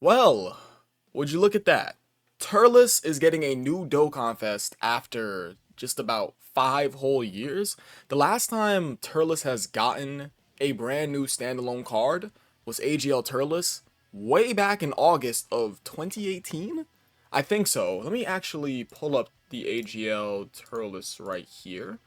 Well, would you look at that? Turles is getting a new Dokkan Fest after just about 5 whole years. The last time Turles has gotten a brand new standalone card was AGL Turles way back in August of 2018? I think so. Let me actually pull up the AGL Turles right here.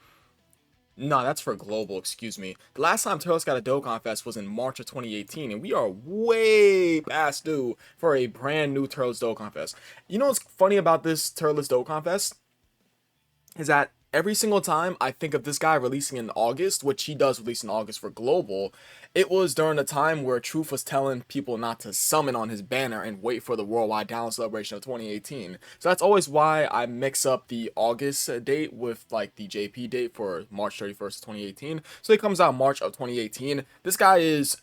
No, that's for global, excuse me. The last time Turles got a Dokkan Fest was in March of 2018, and we are way past due for a brand new Turles Dokkan Fest. You know what's funny about this Turles Dokkan Fest? Is that every single time I think of this guy releasing in August, which he does release in August for global, it was during a time where Truth was telling people not to summon on his banner and wait for the worldwide down celebration of 2018. So that's always why I mix up the August date with like the JP date for March 31st, 2018. So he comes out March of 2018. This guy is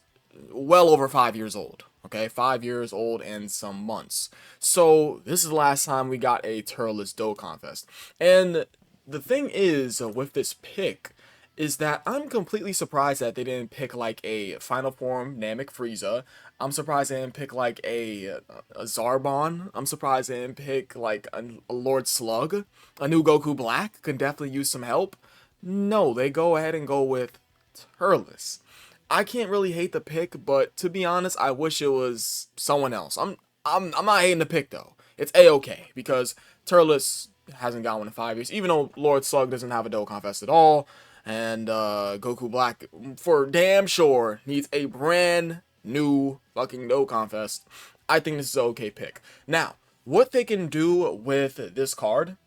well over 5 years old. Okay, 5 years old and some months. So this is the last time we got a Turles Dokkan Fest. And the thing is with this pick is that I'm completely surprised that they didn't pick like a Final Form Namek Frieza. I'm surprised they didn't pick like a Zarbon. I'm surprised they didn't pick like a Lord Slug. A new Goku Black could definitely use some help. No, they go ahead and go with Turles. I can't really hate the pick, but to be honest, I wish it was someone else. I'm not hating the pick though. It's a-okay because Turles hasn't got one in 5 years, even though Lord Slug doesn't have a Dokkan Fest at all, and Goku Black for damn sure needs a brand new fucking Dokkan Fest. I think this is an okay pick. Now, what they can do with this card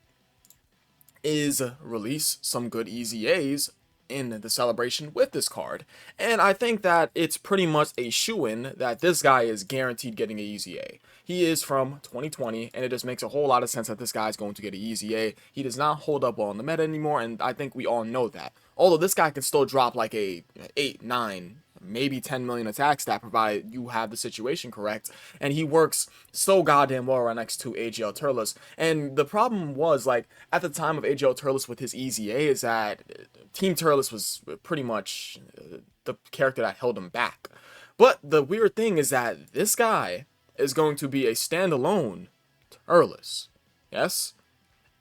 is release some good EZAs in the celebration with this card. And I think that it's pretty much a shoo-in that this guy is guaranteed getting a EZA. He is from 2020, and it just makes a whole lot of sense that this guy is going to get an EZA. He does not hold up well in the meta anymore, and I think we all know that. Although this guy can still drop like a 8, 9, maybe 10 million attack stat provided you have the situation correct, and he works so goddamn well right next to AGL Turles. And the problem was, like, at the time of AGL Turles with his EZA is that Team Turles was pretty much the character that held him back. But the weird thing is that this guy is going to be a standalone Turles. Yes?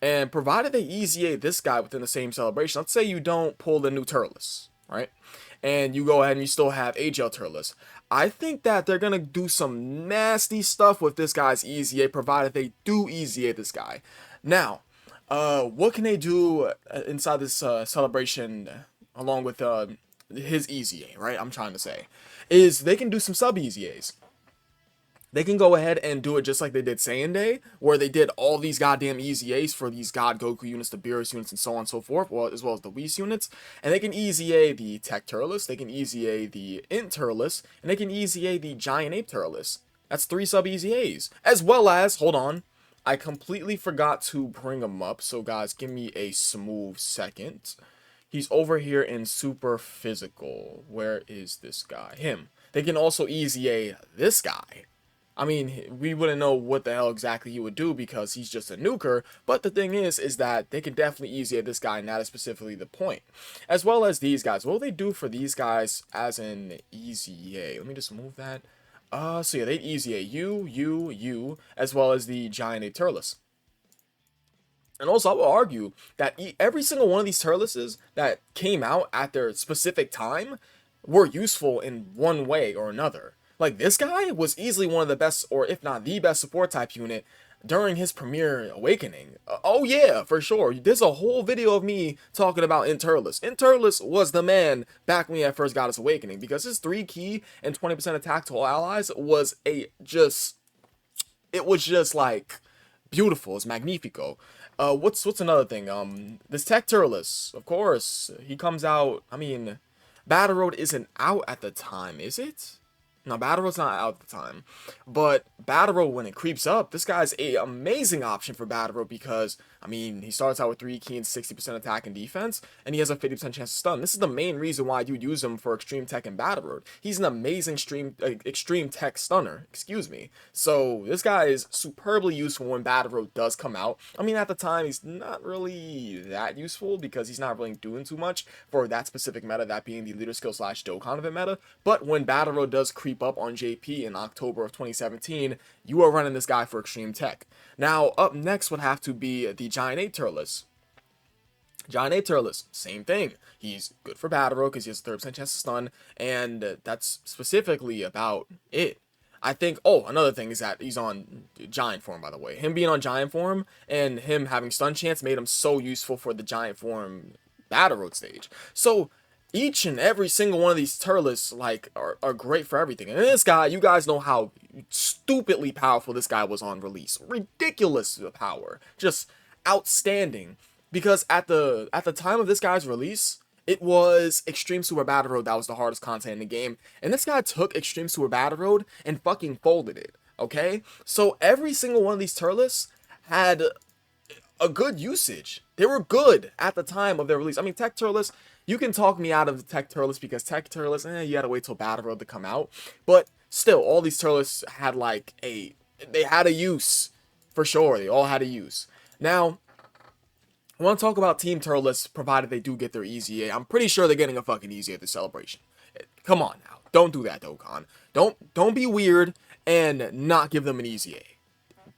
And provided they EZA this guy within the same celebration, let's say you don't pull the new Turles, right? And you go ahead and you still have AGL Turles. I think that they're going to do some nasty stuff with this guy's EZA, provided they do EZA this guy. Now, what can they do inside this celebration along with his EZA, right? I'm trying to say, is they can do some sub EZAs. They can go ahead and do it just like they did Saiyan Day, where they did all these goddamn EZAs for these God Goku units, the Beerus units, and so on and so forth, well, as well as the Whis units. And they can EZA the Tech Turles, they can EZA the Int Turles, and they can EZA the Giant Ape Turles. That's 3 sub EZAs. As well as, hold on, I completely forgot to bring them up, so guys, give me a smooth second. He's over here in Super Physical. Where is this guy? Him. They can also EZA this guy. I mean, we wouldn't know what the hell exactly he would do because he's just a nuker, but the thing is that they can definitely EZA this guy, and that is specifically the point. As well as these guys. What will they do for these guys as an EZA? Let me just move that. So yeah, they EZA you, as well as the Giant Ape Turles. And also, I will argue that every single one of these Turleses that came out at their specific time were useful in one way or another. Like, this guy was easily one of the best, or if not the best support type unit during his premier awakening. Oh yeah, for sure. There's a whole video of me talking about Turles. Turles was the man back when he first got his awakening, because his 3 key and 20% attack to all allies was it was just like beautiful. It's magnifico. What's another thing? This Tech Turles, of course, he comes out. I mean, Battle Road isn't out at the time, is it? No, Battle Road's not out at the time, but Battle Road, when it creeps up, this guy's a amazing option for Battle Road because, I mean, he starts out with 3 key and 60% attack and defense, and he has a 50% chance to stun. This is the main reason why you use him for Extreme Tech and Battle Road. He's an amazing Extreme Tech stunner, excuse me. So this guy is superbly useful when Battle Road does come out. I mean, at the time, he's not really that useful because he's not really doing too much for that specific meta, that being the leader skill / Dokkan event meta, but when Battle Road does creep creep up on JP in October of 2017, you are running this guy for extreme tech. Now, up next would have to be the Giant 8 Turles. Giant 8 Turles, same thing. He's good for battle row because he has a 30% chance to stun, and that's specifically about it. I think, oh, another thing is that he's on Giant form, by the way. Him being on Giant form and him having stun chance made him so useful for the Giant form battle road stage. So, each and every single one of these Turles, like, are great for everything. And this guy, you guys know how stupidly powerful this guy was on release. Ridiculous power. Just outstanding. Because at the time of this guy's release, it was Extreme Super Battle Road that was the hardest content in the game. And this guy took Extreme Super Battle Road and fucking folded it. Okay? So every single one of these Turles had a good usage. They were good at the time of their release. I mean, Tech Turles, you can talk me out of the Tech Turles because Tech Turles, you gotta wait till Battle Road to come out. But still, all these Turles had like they had a use. For sure, they all had a use. Now, I want to talk about Team Turles, provided they do get their EZA. I'm pretty sure they're getting a fucking EZA at the celebration. Come on now. Don't do that, Dokkan. Don't be weird and not give them an EZA.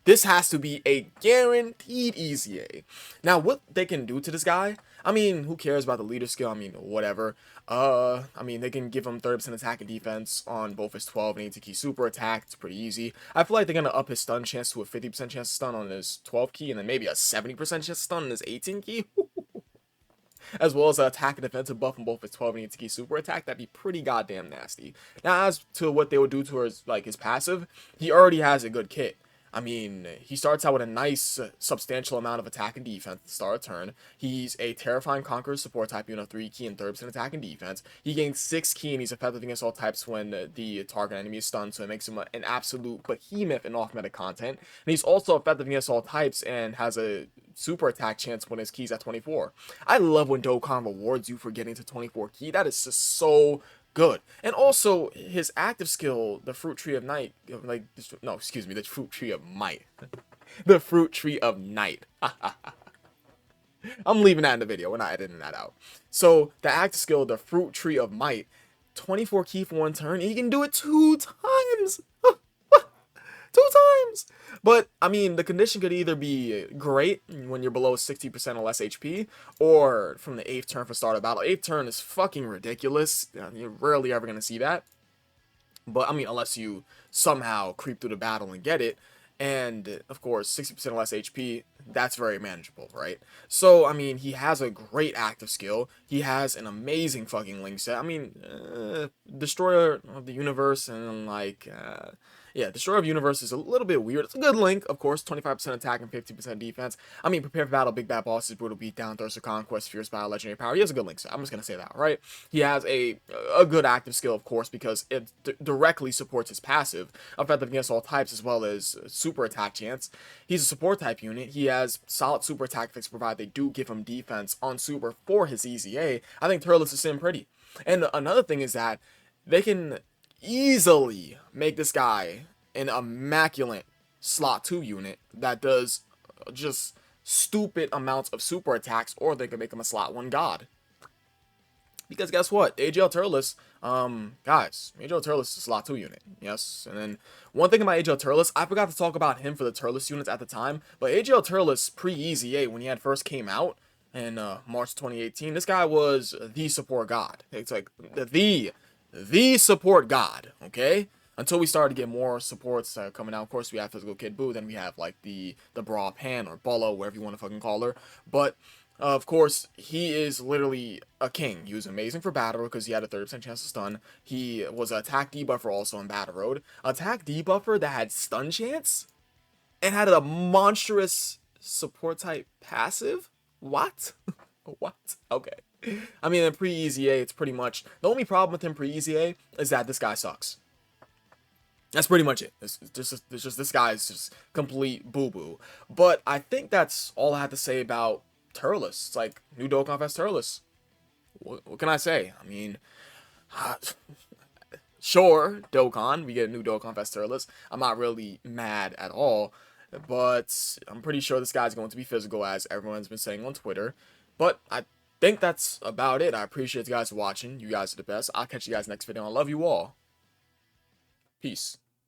This has to be a guaranteed EZA. Now, what they can do to this guy, I mean, who cares about the leader skill? I mean, whatever. I mean, they can give him 30% attack and defense on both his 12 and 18 key super attack. It's pretty easy. I feel like they're going to up his stun chance to a 50% chance to stun on his 12 key, and then maybe a 70% chance to stun on his 18 key. As well as an attack and defensive buff on both his 12 and 18 key super attack. That'd be pretty goddamn nasty. Now, as to what they would do to his, like, his passive, he already has a good kit. I mean, he starts out with a nice, substantial amount of attack and defense to start a turn. He's a Terrifying Conqueror support type unit of 3 key and 30% attack and defense. He gains 6 key and he's effective against all types when the target enemy is stunned, so it makes him an absolute behemoth in off-meta content. And he's also effective against all types and has a super attack chance when his key's at 24. I love when Dokkan rewards you for getting to 24 key. That is just so good. And also his active skill, the Fruit Tree of Night, like, no, excuse me, the Fruit Tree of Might. The Fruit Tree of Night. I'm leaving that in the video. We're not editing that out. So the active skill, the Fruit Tree of Might, 24 key for 1 turn, and he can do it 2 times. 2 times. But, I mean, the condition could either be great when you're below 60% or less HP, or from the 8th turn for start of battle. 8th turn is fucking ridiculous. You're rarely ever going to see that. But, I mean, unless you somehow creep through the battle and get it. And, of course, 60% or less HP, that's very manageable, right? So, I mean, he has a great active skill. He has an amazing fucking link set. I mean, Destroyer of the Universe and, like, yeah, Destroyer of Universe is a little bit weird. It's a good link, of course, 25% attack and 50% defense. I mean, Prepare for Battle, Big Bad Bosses, Brutal Beatdown, Thirst of Conquest, Fierce Battle, Legendary Power. He has a good link set. I'm just going to say that, right? He has a good active skill, of course, because it directly supports his passive, effective against all types, as well as super attack chance. He's a support type unit. He has solid super attack effects, provided they do give him defense on super for his EZA. I think Turles is sitting pretty. And another thing is that they can easily make this guy an immaculate slot 2 unit that does just stupid amounts of super attacks, or they can make him a slot 1 god. Because guess what? AGL Turles, guys, AGL Turles is a slot 2 unit. Yes. And then one thing about AGL Turles, I forgot to talk about him for the Turles units at the time, but AGL Turles pre-EZA, when he had first came out in March 2018, this guy was the support god. It's like the support god, okay? Until we started to get more supports coming out. Of course, we have Physical Kid Buu, then we have like the Bra Pan or Bolo, whatever you want to fucking call her. But of course, he is literally a king. He was amazing for Battle Road because he had a 30% chance to stun. He was an attack debuffer also in Battle Road. Attack debuffer that had stun chance and had a monstrous support type passive? What? What? Okay. I mean, in pre-EZA, it's pretty much... The only problem with him pre-EZA is that this guy sucks. That's pretty much it. It's just this guy is just complete boo-boo. But I think that's all I have to say about Turles. It's like, new Dokkan Fest Turles. What can I say? I mean, sure, Dokkan, we get a new Dokkan Fest Turles. I'm not really mad at all. But I'm pretty sure this guy's going to be physical, as everyone's been saying on Twitter. But I think that's about it. I appreciate you guys watching. You guys are the best. I'll catch you guys next video. I love you all. Peace.